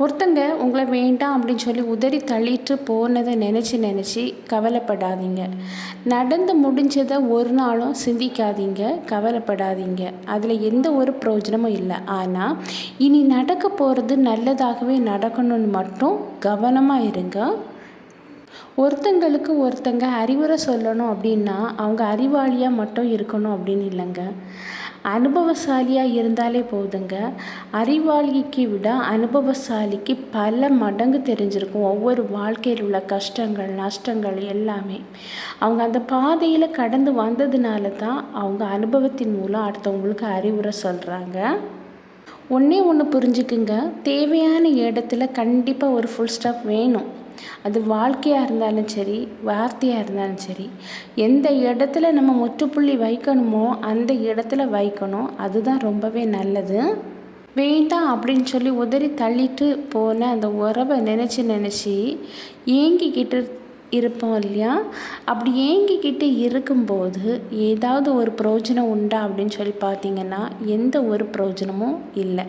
ஒருத்தங்க உங்களை வேண்டாம் அப்படின்னு சொல்லி உதறி தள்ளிட்டு போனதை நினச்சி கவலைப்படாதீங்க. நடந்து முடிஞ்சதை ஒரு நாளும் சிந்திக்காதீங்க, கவலைப்படாதீங்க. அதில் எந்த ஒரு பிரயோஜனமும் இல்லை. ஆனால் இனி நடக்க போகிறது நல்லதாகவே நடக்கணும்னு மட்டும் கவனமாக இருங்க. ஒருத்தங்களுக்கு ஒருத்தங்க அறிவுரை சொல்லணும் அப்படின்னா அவங்க அறிவாளியாக மட்டும் இருக்கணும் அப்படின்னு இல்லைங்க. அனுபவசாலியாக இருந்தாலே போதுங்க. அறிவாளிக்கு விட அனுபவசாலிக்கு பல மடங்கு தெரிஞ்சிருக்கும் ஒவ்வொரு வாழ்க்கையில் உள்ள கஷ்டங்கள் நஷ்டங்கள் எல்லாமே. அவங்க அந்த பாதையில் கடந்து வந்ததுனால தான் அவங்க அனுபவத்தின் மூலம் அடுத்தவங்களுக்கு அறிவுரை சொல்கிறாங்க. ஒன்றே ஒன்று புரிஞ்சுக்குங்க, தேவையான இடத்துல கண்டிப்பாக ஒரு ஃபுல் ஸ்டாப் வேணும். அது வாழ்க்கையாக இருந்தாலும் சரி, வார்த்தையாக இருந்தாலும் சரி, எந்த இடத்துல நம்ம முற்றுப்புள்ளி வைக்கணுமோ அந்த இடத்துல வைக்கணும். அதுதான் ரொம்பவே நல்லது. வேண்டாம் அப்படின்னு சொல்லி உதறி தள்ளிட்டு போன அந்த உறவை நினச்சி ஏங்கிக்கிட்டு இருப்போம் இல்லையா? அப்படி ஏங்கிக்கிட்டு இருக்கும்போது ஏதாவது ஒரு பிரயோஜனம் உண்டா அப்படின்னு சொல்லி பார்த்தீங்கன்னா எந்த ஒரு பிரயோஜனமும் இல்லை.